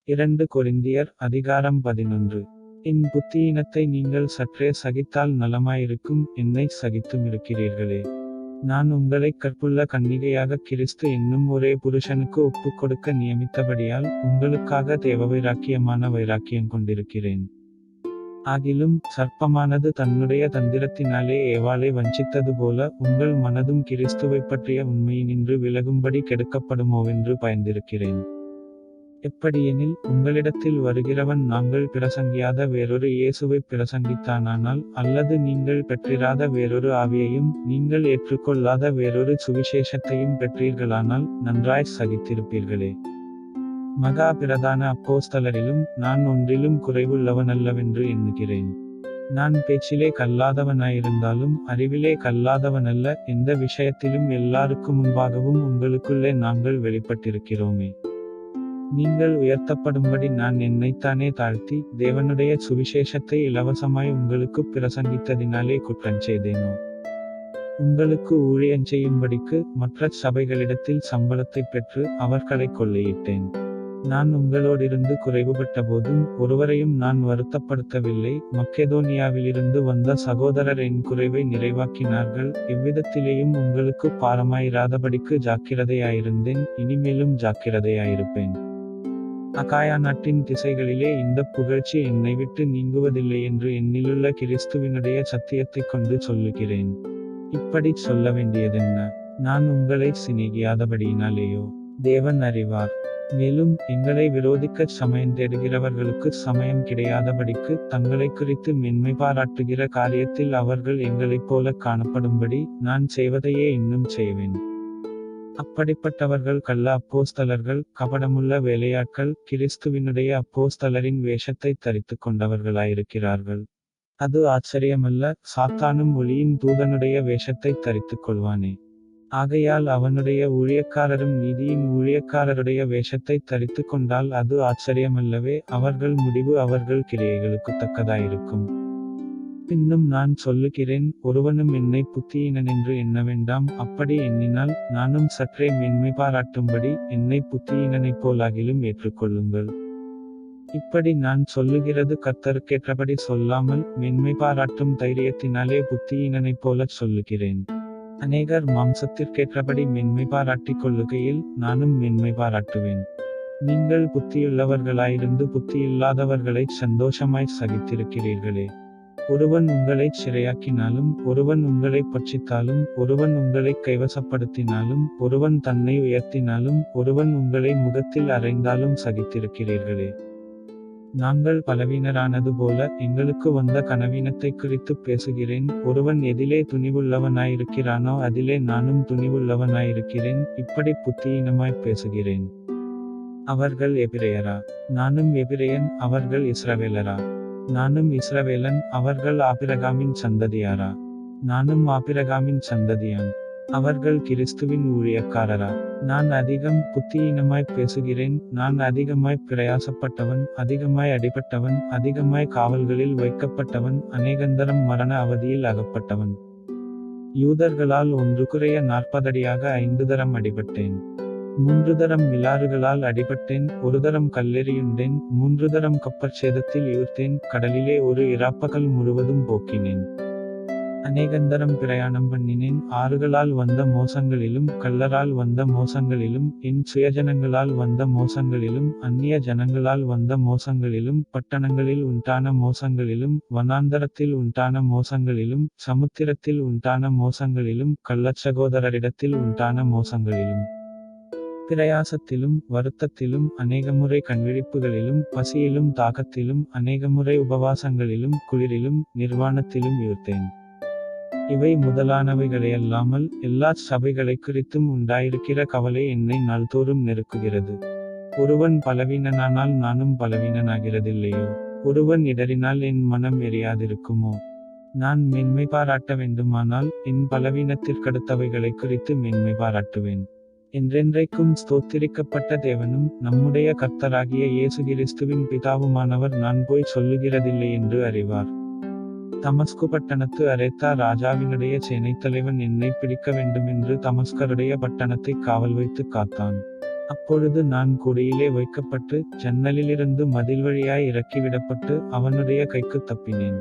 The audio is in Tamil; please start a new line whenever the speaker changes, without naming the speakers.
2 கொரிந்தியர் அதிகாரம் 11. என் புத்தியீனத்தை நீங்கள் சற்றே சகித்தால் நலமாயிருக்கும், என்னை சகித்துமிருக்கிறீர்களே. நான் உங்களைக் கற்புள்ள கன்னிகையாக கிறிஸ்து என்னும் ஒரே புருஷனுக்கு ஒப்புக் கொடுக்க நியமித்தபடியால் உங்களுக்காக தேவவைராக்கியமான வைராக்கியம் கொண்டிருக்கிறேன். ஆகிலும் சர்ப்பமானது தன்னுடைய தந்திரத்தினாலே ஏவாளை வஞ்சித்தது போல உங்கள் மனதும் கிறிஸ்துவைப் பற்றிய உண்மையினின்று விலகும்படி கெடுக்கப்படுமோவென்று பயந்திருக்கிறேன். எப்படியெனில் உங்களிடத்தில் வருகிறவன் நாங்கள் பிரசங்கியாத வேறொரு இயேசுவைப் பிரசங்கித்தானானால், அல்லது நீங்கள் பெற்றிராத வேறொரு ஆவியையும் நீங்கள் ஏற்றுக்கொள்ளாத வேறொரு சுவிசேஷத்தையும் பெற்றீர்களானால் நன்றாய் சகித்திருப்பீர்களே. மகா பிரதான அப்போஸ்தலரிலும் நான் ஒன்றிலும் குறைவுள்ளவனல்லவென்று எண்ணுகிறேன். நான் பேச்சிலே கல்லாதவனாயிருந்தாலும் அறிவிலே கல்லாதவனல்ல, எந்த விஷயத்திலும் எல்லாருக்கு முன்பாகவும் உங்களுக்குள்ளே நாங்கள் வெளிப்பட்டிருக்கிறோமே. நீங்கள் உயர்த்தப்படும்படி நான் என்னைத்தானே தாழ்த்தி தேவனுடைய சுவிசேஷத்தை இலவசமாய் உங்களுக்குப் பிரசங்கித்ததினாலே குற்றஞ்செய்தேனோ? உங்களுக்கு ஊழியஞ்செய்யும்படிக்கு மற்ற சபைகளிடத்தில் சம்பளத்தைப் பெற்று அவர்களைக் கொள்ளையிட்டேன். நான் உங்களோடிருந்து குறைவுபட்டபோதும் ஒருவரையும் நான் வருத்தப்படுத்தவில்லை. மக்கெதோனியாவிலிருந்து வந்த சகோதரர் என் குறைவை நிறைவாக்கினார்கள். எவ்விதத்திலேயும் உங்களுக்கு பாரமாயிராதபடிக்கு ஜாக்கிரதையாயிருந்தேன், இனிமேலும் ஜாக்கிரதையாயிருப்பேன். அகாயா நாட்டின் திசைகளிலே இந்த புகழ்ச்சி என்னை விட்டு நீங்குவதில்லை என்று என்னிலுள்ள கிறிஸ்துவினுடைய சத்தியத்தைக் கொண்டு சொல்லுகிறேன். இப்படிச் சொல்ல வேண்டியதென்ன? நான் உங்களை சிநேகியாதபடியினாலேயோ? தேவன் அறிவார். மேலும் எங்களை விரோதிக்கச் சமயம் தேடுகிறவர்களுக்கு சமயம் கிடையாதபடிக்கு தங்களை குறித்து மென்மை பாராட்டுகிற காரியத்தில் அவர்கள் எங்களைப் போல காணப்படும்படி நான் செய்வதையே இன்னும் செய்வேன். அப்படிப்பட்டவர்கள் கள்ள அப்போஸ்தலர்கள், கபடமுள்ள வேலையாட்கள், கிறிஸ்துவினுடைய அப்போஸ்தலரின் வேஷத்தை தரித்து கொண்டவர்களாயிருக்கிறார்கள். அது ஆச்சரியமல்ல, சாத்தானும் ஒளியின் தூதனுடைய வேஷத்தை தரித்துக் கொள்வானே. ஆகையால் அவனுடைய ஊழியக்காரரும் நீதியின் ஊழியக்காரருடைய வேஷத்தை தரித்து கொண்டால் அது ஆச்சரியமல்லவே. அவர்கள் முடிவு அவர்கள் கிரியைகளுக்கு தக்கதாயிருக்கும். பின்னும் நான் சொல்லுகிறேன், ஒருவனும் என்னை புத்தியீனனென்று எண்ண வேண்டாம். அப்படி எண்ணினால் நானும் சற்றே மென்மை பாராட்டும்படி என்னை புத்தியீனனைப் போலாகிலும் ஏற்றுக்கொள்ளுங்கள். இப்படி நான் சொல்லுகிறது கர்த்தருக்கேற்றபடி சொல்லாமல் மென்மை பாராட்டும் தைரியத்தினாலே புத்தியீனனைப் போலச் சொல்லுகிறேன். அநேகர் மாம்சத்திற்கேற்றபடி மென்மை பாராட்டிக் கொள்ளுகையில் நானும் மென்மை பாராட்டுவேன். நீங்கள் புத்தியுள்ளவர்களாயிருந்து புத்தியில்லாதவர்களைச் சந்தோஷமாய் சகித்திருக்கிறீர்களே. ஒருவன் உங்களைச் சிறையாக்கினாலும், ஒருவன் உங்களைப் பட்சித்தாலும், ஒருவன் உங்களைக் கைவசப்படுத்தினாலும், ஒருவன் தன்னை உயர்த்தினாலும், ஒருவன் உங்களை முகத்தில் அறைந்தாலும் சகித்திருக்கிறீர்களே. நாங்கள் பலவீனரானது போல எங்களுக்கு வந்த கனவீனத்தைக் குறித்துப் பேசுகிறேன். ஒருவன் எதிலே துணிவுள்ளவனாயிருக்கிறானோ அதிலே நானும் துணிவுள்ளவனாயிருக்கிறேன். இப்படி புத்தியீனமாய்ப் பேசுகிறேன். அவர்கள் எபிரெயரா? நானும் எபிரெயன். அவர்கள் இஸ்ரவேலரா? நானும் இஸ்ரவேலன். அவர்கள் ஆபிரகாமின் சந்ததியாரா? நானும் ஆபிரகாமின் சந்ததியான். அவர்கள் கிறிஸ்துவின் ஊழியக்காரரா? நான் அதிகம் புத்தியீனமாய்ப் பேசுகிறேன். நான் அதிகமாய்ப் பிரயாசப்பட்டவன், அதிகமாய் அடிபட்டவன், அதிகமாய் காவல்களில் வைக்கப்பட்டவன், அநேகந்தரம் மரண அவதியில் அகப்பட்டவன். யூதர்களால் ஒன்று குறைய 40 அடியாக 5 தரம் அடிபட்டேன். 3 தரம் மிலாறுகளால் அடிபட்டேன். 1 தரம் கல்லெறியுண்டேன். 3 தரம் கப்பற்சேதத்தில் ஈர்த்தேன். கடலிலே ஒரு இராப்பகல் முழுவதும் போக்கினேன். அநேகந்தரம் பிரயாணம் பண்ணினேன். ஆறுகளால் வந்த மோசங்களிலும், கள்ளரால் வந்த மோசங்களிலும், என் சுயஜனங்களால் வந்த மோசங்களிலும், அந்நிய ஜனங்களால் வந்த மோசங்களிலும், பட்டணங்களில் உண்டான மோசங்களிலும், வனாந்தரத்தில் உண்டான மோசங்களிலும், சமுத்திரத்தில் உண்டான மோசங்களிலும், கள்ளச்சகோதரரிடத்தில் உண்டான மோசங்களிலும், பிரயாசத்திலும் வருத்தத்திலும், அநேகமுறை கண்விழிப்புகளிலும், பசியிலும் தாகத்திலும், அநேகமுறை உபவாசங்களிலும், குளிரிலும், நிர்வாணத்திலும் ஈர்த்தேன். இவை முதலானவைகளையல்லாமல் எல்லாச் சபைகளைக் குறித்தும் உண்டாயிருக்கிற கவலை என்னை நாள்தோறும் நெருக்குகிறது. ஒருவன் பலவீனனானால் நானும் பலவீனனாகிறதில்லையோ? ஒருவன் இடறினால் என் மனம் எரியாதிருக்குமோ? நான் மென்மை பாராட்ட வேண்டுமானால் என் பலவீனத்திற்கடுத்தவைகளைக் குறித்து மென்மை பாராட்டுவேன். என்றென்றைக்கும் ஸ்தோத்திரிக்கப்பட்ட தேவனும் நம்முடைய கர்த்தராகிய இயேசு கிறிஸ்துவின் பிதாவுமானவர் நான் போய் சொல்லுகிறதில்லை என்று அறிவார். தமஸ்கு பட்டணத்து அரேத்தா ராஜாவினுடைய சேனைத்தலைவன் என்னை பிடிக்க வேண்டுமென்று தமஸ்கருடைய பட்டணத்தைக் காவல் வைத்து காத்தான். அப்பொழுது நான் கூடையிலே வைக்கப்பட்டு ஜன்னலிலிருந்து மதில் வழியாய் இறக்கிவிடப்பட்டு அவனுடைய கைக்குத் தப்பினேன்.